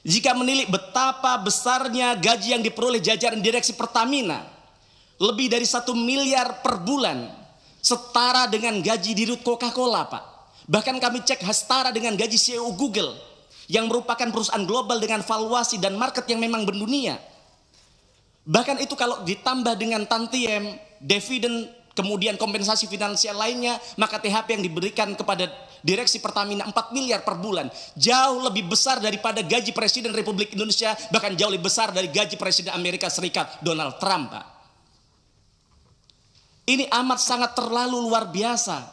Jika menilik betapa besarnya gaji yang diperoleh jajaran direksi Pertamina, lebih dari 1 miliar per bulan, setara dengan gaji dirut Coca-Cola, Pak. Bahkan kami cek setara dengan gaji CEO Google, yang merupakan perusahaan global dengan valuasi dan market yang memang mendunia. Bahkan itu kalau ditambah dengan tantiem, dividen, kemudian kompensasi finansial lainnya, maka THP yang diberikan kepada direksi Pertamina 4 miliar per bulan. Jauh lebih besar daripada gaji Presiden Republik Indonesia, bahkan jauh lebih besar dari gaji Presiden Amerika Serikat Donald Trump, Pak. Ini amat sangat terlalu luar biasa.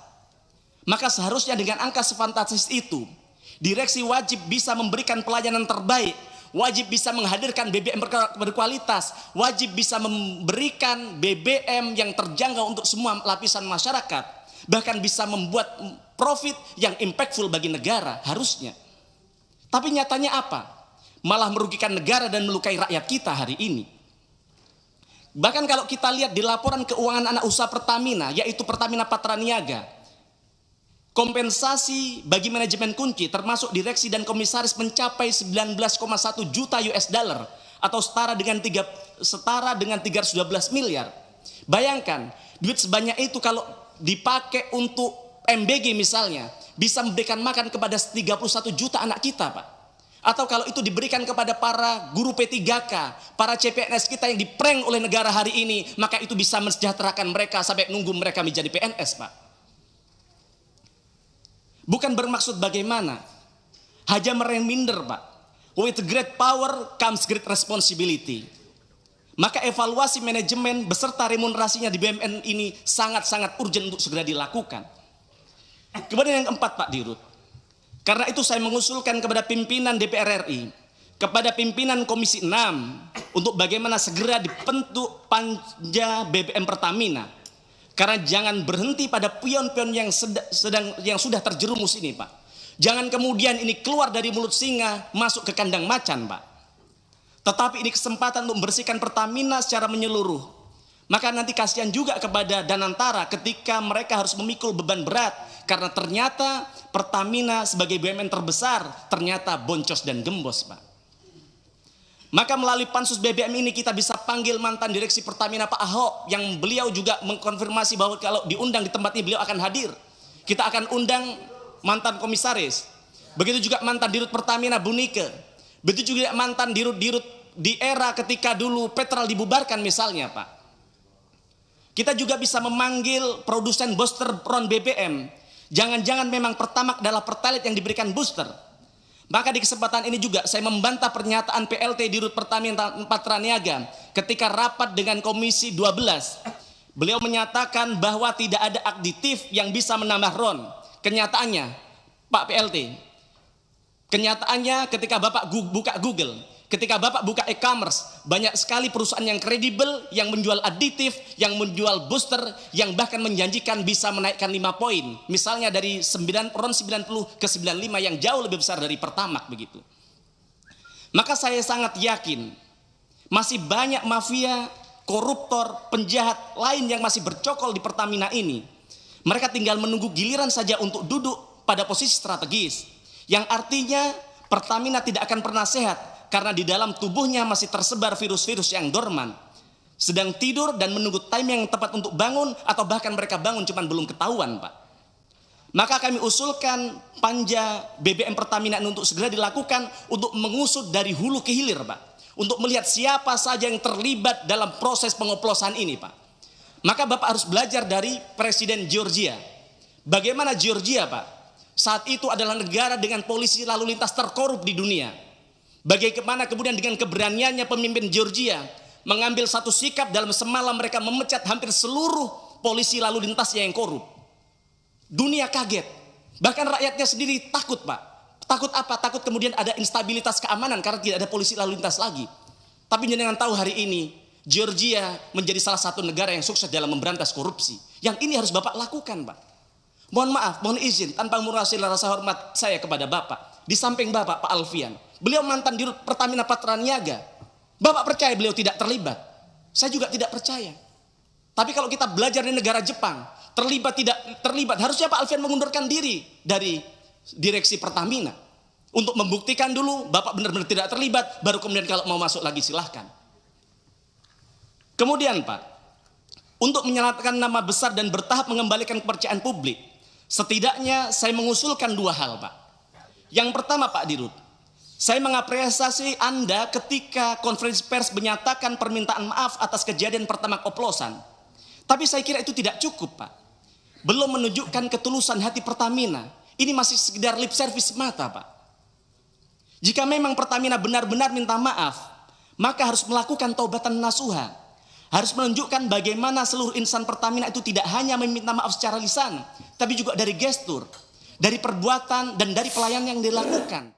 Maka seharusnya dengan angka sefantastis itu, direksi wajib bisa memberikan pelayanan terbaik, wajib bisa menghadirkan BBM berkualitas, wajib bisa memberikan BBM yang terjangkau untuk semua lapisan masyarakat, bahkan bisa membuat profit yang impactful bagi negara harusnya. Tapi nyatanya apa? Malah merugikan negara dan melukai rakyat kita hari ini. Bahkan kalau kita lihat di laporan keuangan anak usaha Pertamina, yaitu Pertamina Patraniaga, kompensasi bagi manajemen kunci termasuk direksi dan komisaris mencapai 19,1 juta US dollar atau setara dengan 312 miliar. Bayangkan, duit sebanyak itu kalau dipakai untuk MBG misalnya, bisa memberikan makan kepada 31 juta anak kita, Pak. Atau kalau itu diberikan kepada para guru P3K, para CPNS kita yang diprank oleh negara hari ini, maka itu bisa mensejahterakan mereka sampai nunggu mereka menjadi PNS, Pak. Bukan bermaksud bagaimana, hanya mereminder, Pak. With great power comes great responsibility. Maka evaluasi manajemen beserta remunerasinya di BUMN ini sangat-sangat urgent untuk segera dilakukan. Kemudian yang keempat, Pak Dirut, karena itu saya mengusulkan kepada pimpinan DPR RI, kepada pimpinan Komisi 6 untuk bagaimana segera dibentuk panja BBM Pertamina. Karena jangan berhenti pada pion-pion yang sudah terjerumus ini, Pak. Jangan kemudian ini keluar dari mulut singa masuk ke kandang macan, Pak. Tetapi ini kesempatan untuk membersihkan Pertamina secara menyeluruh. Maka nanti kasihan juga kepada Danantara ketika mereka harus memikul beban berat karena ternyata Pertamina sebagai BUMN terbesar ternyata boncos dan gembos, Pak. Maka melalui pansus BBM ini kita bisa panggil mantan direksi Pertamina Pak Ahok, yang beliau juga mengkonfirmasi bahwa kalau diundang di tempat ini beliau akan hadir. Kita akan undang mantan komisaris, begitu juga mantan dirut Pertamina Bu Nike, begitu juga mantan dirut-dirut di era ketika dulu Petrol dibubarkan misalnya, Pak. Kita juga bisa memanggil produsen booster ron BBM. Jangan-jangan memang Pertamax adalah Pertalite yang diberikan booster. Maka di kesempatan ini juga saya membantah pernyataan PLT Dirut Pertamina Patraniaga ketika rapat dengan Komisi 12. Beliau menyatakan bahwa tidak ada aditif yang bisa menambah RON. Kenyataannya, Pak PLT, kenyataannya ketika Bapak buka Google, ketika Bapak buka e-commerce, banyak sekali perusahaan yang kredibel, yang menjual aditif, yang menjual booster, yang bahkan menjanjikan bisa menaikkan 5 poin. Misalnya dari RON 90 ke 95 yang jauh lebih besar dari Pertamax begitu. Maka saya sangat yakin masih banyak mafia, koruptor, penjahat lain yang masih bercokol di Pertamina ini. Mereka tinggal menunggu giliran saja untuk duduk pada posisi strategis. Yang artinya Pertamina tidak akan pernah sehat karena di dalam tubuhnya masih tersebar virus-virus yang dorman, sedang tidur dan menunggu time yang tepat untuk bangun, atau bahkan mereka bangun cuman belum ketahuan, Pak. Maka kami usulkan panja BBM Pertamina untuk segera dilakukan untuk mengusut dari hulu ke hilir, Pak. Untuk melihat siapa saja yang terlibat dalam proses pengoplosan ini, Pak. Maka Bapak harus belajar dari Presiden Georgia. Bagaimana Georgia, Pak? Saat itu adalah negara dengan polisi lalu lintas terkorup di dunia. Bagaimana kemudian dengan keberaniannya pemimpin Georgia mengambil satu sikap dalam semalam mereka memecat hampir seluruh polisi lalu lintasnya yang korup. Dunia kaget. Bahkan rakyatnya sendiri takut, Pak. Takut apa? Takut kemudian ada instabilitas keamanan karena tidak ada polisi lalu lintas lagi. Tapi jangan tahu hari ini Georgia menjadi salah satu negara yang sukses dalam memberantas korupsi. Yang ini harus Bapak lakukan, Pak. Mohon maaf, mohon izin tanpa mengurangi rasa hormat saya kepada Bapak. Di samping Bapak, Pak Alfian, beliau mantan dirut Pertamina Patraniaga. Bapak percaya beliau tidak terlibat? Saya juga tidak percaya. Tapi kalau kita belajar di negara Jepang, terlibat tidak terlibat, harusnya Pak Alfian mengundurkan diri dari direksi Pertamina. Untuk membuktikan dulu Bapak benar-benar tidak terlibat, baru kemudian kalau mau masuk lagi silahkan. Kemudian Pak, untuk menyelamatkan nama besar dan bertahap mengembalikan kepercayaan publik, setidaknya saya mengusulkan dua hal Pak. Yang pertama Pak Dirut, saya mengapresiasi Anda ketika konferensi pers menyatakan permintaan maaf atas kejadian pertama oplosan. Tapi saya kira itu tidak cukup Pak. Belum menunjukkan ketulusan hati Pertamina. Ini masih sekedar lip service semata Pak. Jika memang Pertamina benar-benar minta maaf, maka harus melakukan taubatan nasuha. Harus menunjukkan bagaimana seluruh insan Pertamina itu tidak hanya meminta maaf secara lisan, tapi juga dari gestur, dari perbuatan dan dari pelayanan yang dilakukan.